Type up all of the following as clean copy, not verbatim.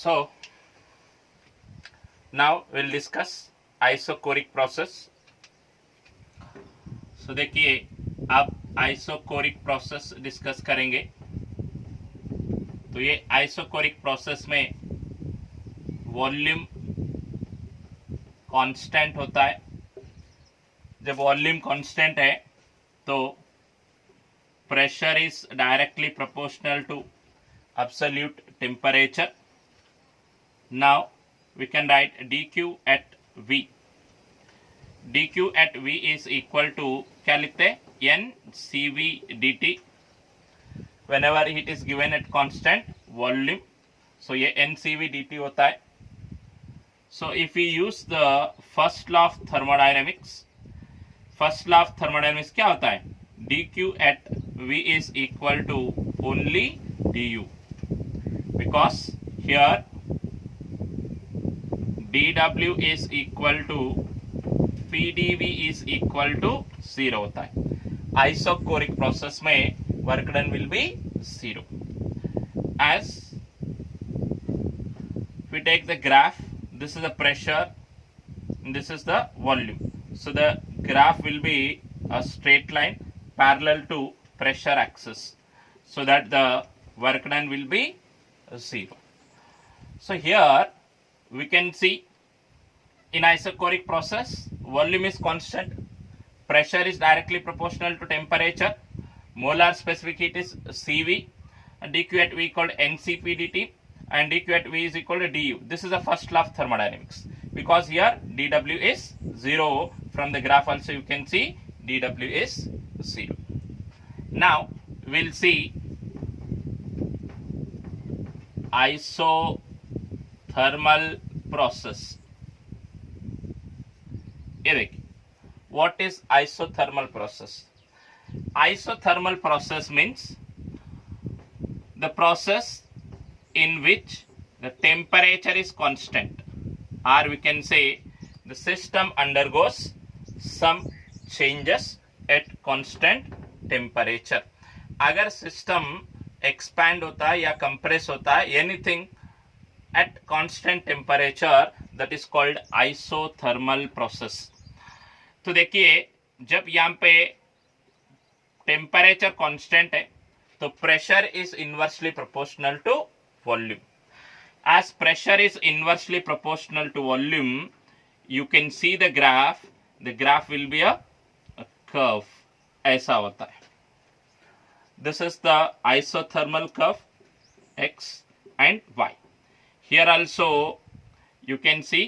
So now we'll discuss isochoric process. So देखिए आप isochoric process discuss करेंगे. तो ये आइसोकोरिक प्रोसेस में वॉल्यूम कांस्टेंट होता है. जब वॉल्यूम कांस्टेंट है तो pressure is directly proportional to absolute temperature. Now we can write dq at V. dq at V is equal to क्या लिखते हैं NCV dt. Whenever heat is given at constant volume, so ये NCV dt होता है. So if we use the first law of thermodynamics, first law of thermodynamics क्या होता है? dq at V is equal to only du, because here dw is equal to pdv is equal to 0 होता है. Isochoric process में work done will be 0. As we take the graph, this is the pressure and this is the volume. So the graph will be a straight line parallel to pressure axis, so that the work done will be 0. So here we can see in isochoric process volume is constant, pressure is directly proportional to temperature, molar specific heat is Cv, and dq at V called Ncp dt, and dq at V is equal to du. This is the first law of thermodynamics, because here dw is 0. From the graph also you can see dw is 0. Now we'll see isothermal process. ये देखिए, what is isothermal process? Isothermal process means the process in which the temperature is constant, or we can say the system undergoes some changes at constant temperature. अगर system expand होता है या compress होता है, anything at constant temperature, that is called isothermal process. तो देखिए जब यहाँ पे टेम्परेचर कांस्टेंट है तो pressure is inversely proportional to volume. As pressure is inversely proportional to volume, you can see the graph will be a curve. ऐसा होता है. This is the isothermal curve x and y. Here also you can see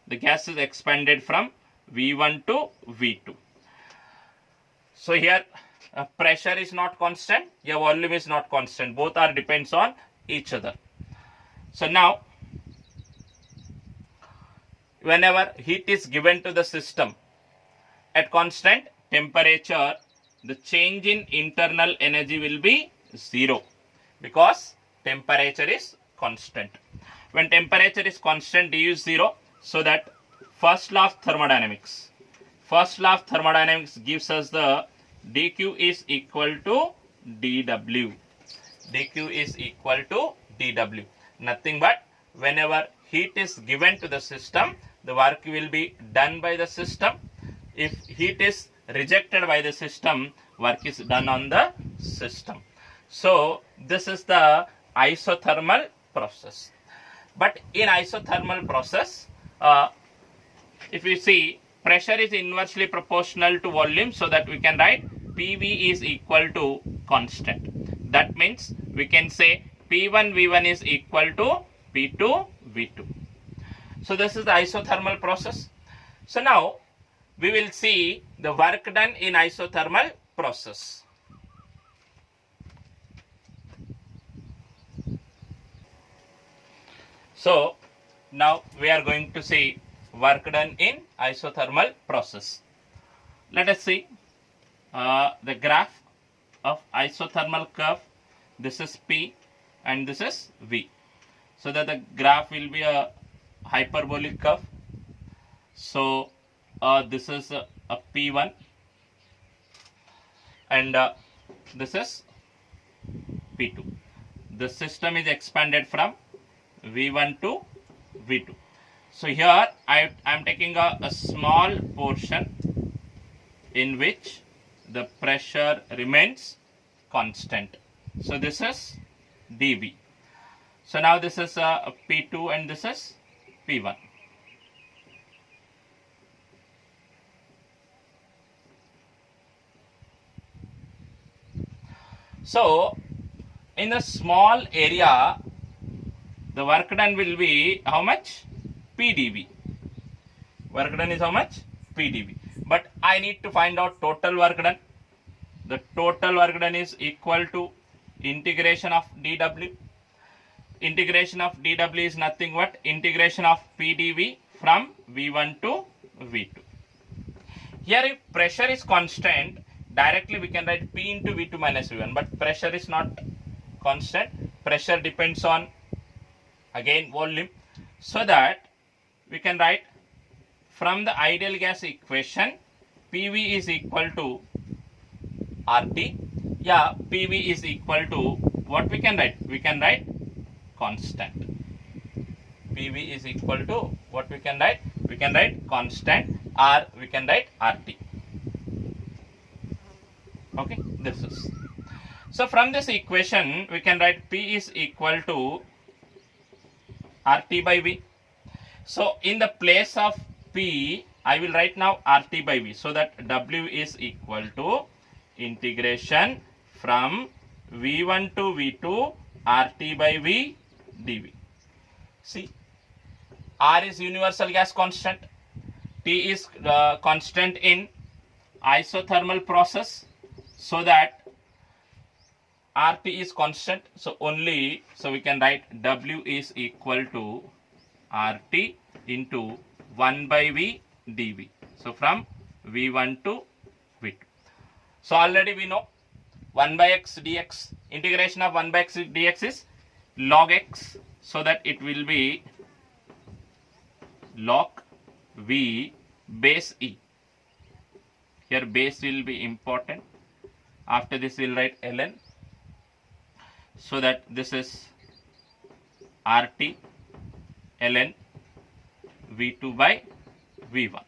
the gas is expanded from V1 to V2. So here pressure is not constant, your volume is not constant. Both are depends on each other. So now whenever heat is given to the system at constant temperature, the change in internal energy will be 0, because temperature is constant. When temperature is constant, du is 0, so that first law of thermodynamics gives us the dq is equal to dw. dq is equal to dw. Nothing but whenever heat is given to the system, the work will be done by the system. If heat is rejected by the system, work is done on the system. So this is the isothermal process. But in isothermal process, if you see, pressure is inversely proportional to volume, so that we can write PV is equal to constant. That means we can say P1 V1 is equal to P2 V2. So this is the isothermal process. So now we will see the work done in isothermal process. So now we are going to see work done in isothermal process. Let us see the graph of isothermal curve. This is P and this is V. So that the graph will be a hyperbolic curve. So this is a P1 and this is P2. The system is expanded from V1 to V2. So here I am taking a small portion in which the pressure remains constant. So this is dV. So now this is P2 and this is P1. So in a small area, the work done will be how much? PdV. Work done is how much? PdV. But I need to find out total work done. The total work done is equal to integration of dW. Integration of dW is nothing but integration of PdV from V1 to V2. Here if pressure is constant, directly we can write P into V2 minus V1, but pressure is not constant. Pressure depends on again volume, so that we can write from the ideal gas equation PV is equal to RT. Yeah, PV is equal to what we can write? We can write constant. PV is equal to what we can write? We can write constant, or we can write RT. Okay, this is. So from this equation we can write P is equal to RT by V. So in the place of P I will write now RT by V, so that W is equal to integration from V1 to V2 RT by V dV. See, R is universal gas constant, T is constant in isothermal process, so that RT is constant, so we can write W is equal to RT into 1 by V dV. So from V1 to V2. So already we know 1 by x dx, integration of 1 by x dx is log x, so that it will be log V base E. Here base will be important. After this we will write ln, so that this is RT ln V2 by V1.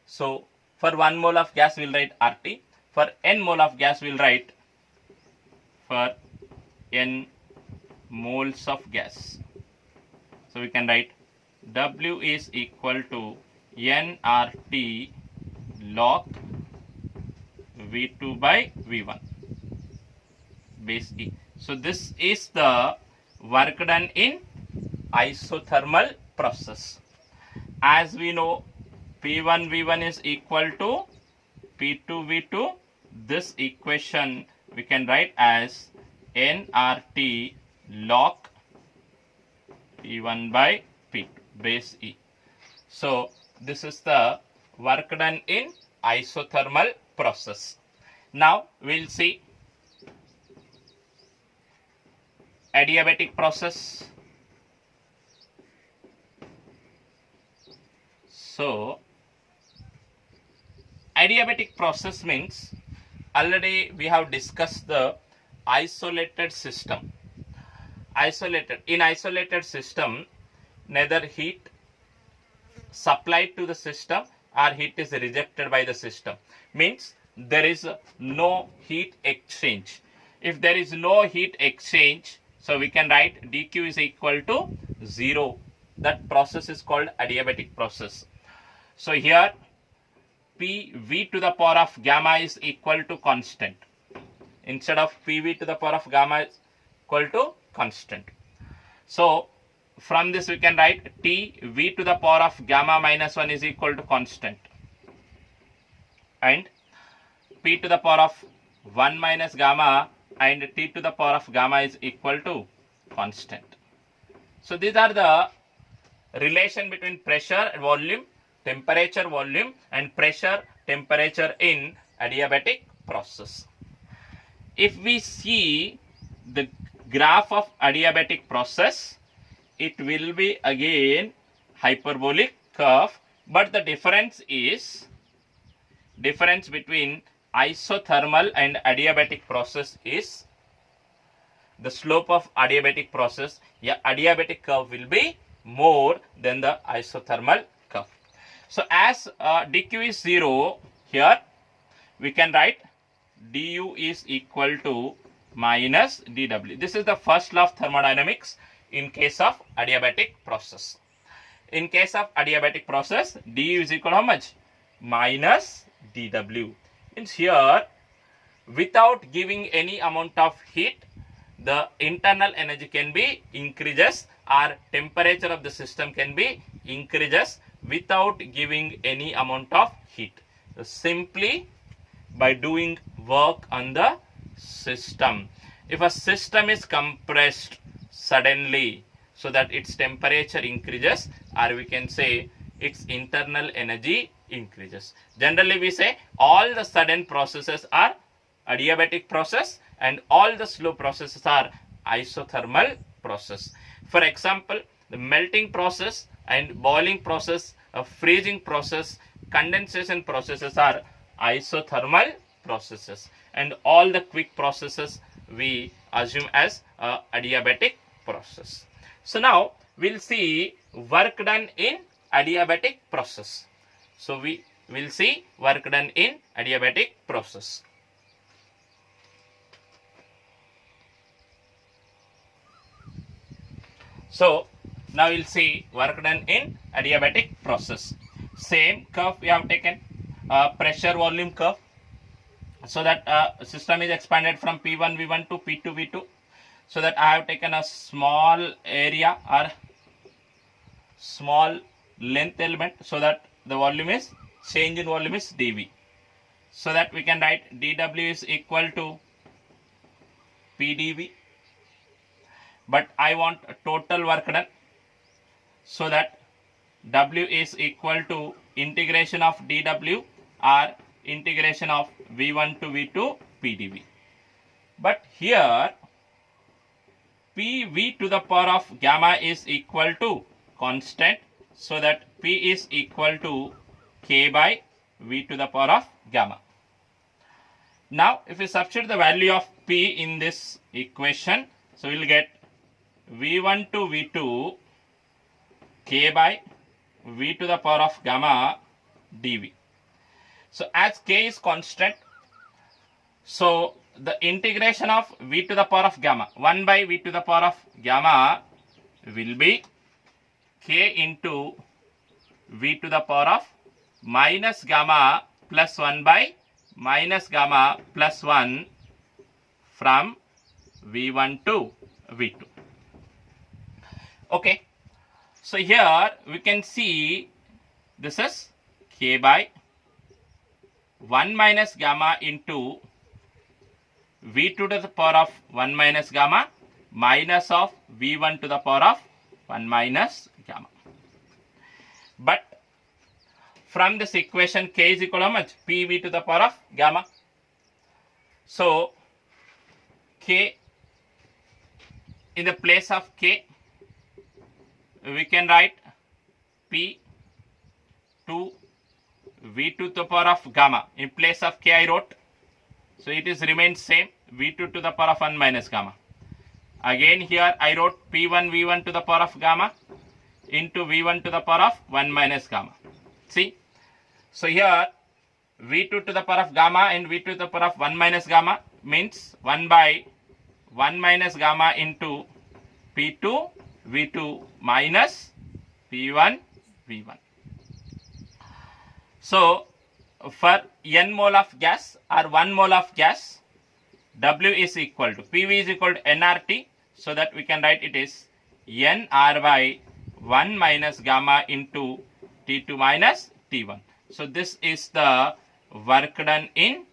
So for 1 mole of gas we will write RT. For n mole of gas we will write for n moles of gas. So we can write W is equal to nRT log V2 by V1 base E. So this is the work done in isothermal process. As we know, P1 V1 is equal to P2 V2. This equation we can write as nRT log P1 by P2 base E. So this is the work done in isothermal process. Now we'll see adiabatic process. So adiabatic process means, already we have discussed the isolated system. In isolated system, neither heat supplied to the system or heat is rejected by the system. Means there is no heat exchange. If there is no heat exchange, so we can write dq is equal to 0. That process is called adiabatic process. So here PV to the power of gamma is equal to constant. Instead of PV to the power of gamma is equal to constant. So from this we can write T V to the power of gamma minus 1 is equal to constant. And P to the power of 1 minus gamma and T to the power of gamma is equal to constant. So these are the relation between pressure, volume, temperature, volume, and pressure, temperature in adiabatic process. If we see the graph of adiabatic process, it will be again hyperbolic curve, but the difference between isothermal and adiabatic process is the slope of adiabatic process, adiabatic curve will be more than the isothermal curve. So as dq is 0, here we can write du is equal to minus dw. This is the first law of thermodynamics in case of adiabatic process. In case of adiabatic process, du is equal to how much? Minus dw. Means here, without giving any amount of heat, the internal energy can be increases, or temperature of the system can be increases without giving any amount of heat. So simply by doing work on the system. If a system is compressed suddenly so that its temperature increases, or we can say its internal energy increases. Generally we say all the sudden processes are adiabatic process and all the slow processes are isothermal process. For example, the melting process and boiling process, freezing process, condensation processes are isothermal processes, and all the quick processes we assume as adiabatic process. So now we'll see work done in adiabatic process. So we will see work done in adiabatic process. So now we'll see work done in adiabatic process. Same curve we have taken, pressure volume curve, so that system is expanded from P1 V1 to P2 V2. So that I have taken a small area or small length element, so that the volume is, change in volume is dV. So that we can write dW is equal to PdV. But I want total work done, so that W is equal to integration of dW or integration of V1 to V2 PdV. But here PV to the power of gamma is equal to constant, so that P is equal to K by V to the power of gamma. Now if we substitute the value of P in this equation, so we will get V1 to V2 K by V to the power of gamma dV. So as K is constant, so the integration of V to the power of gamma, 1 by V to the power of gamma will be K into V to the power of minus gamma plus 1 by minus gamma plus 1 from V1 to V2. Okay, so here we can see this is K by 1 minus gamma into V2 to the power of 1 minus gamma minus of V1 to the power of 1 minus gamma. But from this equation, K is equal to how much? PV to the power of gamma. So K, in the place of K, we can write P to V2 to the power of gamma. In place of K I wrote, so it is remains same, V2 to the power of 1 minus gamma. Again here I wrote P1 V1 to the power of gamma into V1 to the power of 1 minus gamma. See, so here V2 to the power of gamma and V2 to the power of 1 minus gamma means 1 by 1 minus gamma into P2 V2 minus P1 V1. So for n mole of gas or 1 mole of gas, W is equal to, PV is equal to nRT, so that we can write it is nR by 1 minus gamma into T2 minus T1. So this is the work done in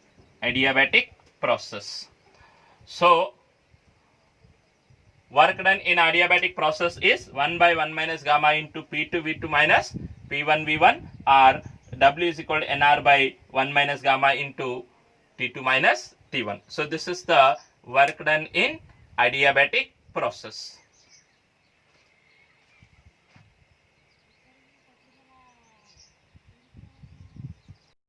adiabatic process. So work done in adiabatic process is 1 by 1 minus gamma into P2 V2 minus P1 V1, or W is equal to nR by 1 minus gamma into T2 minus T1. So this is the work done in adiabatic process.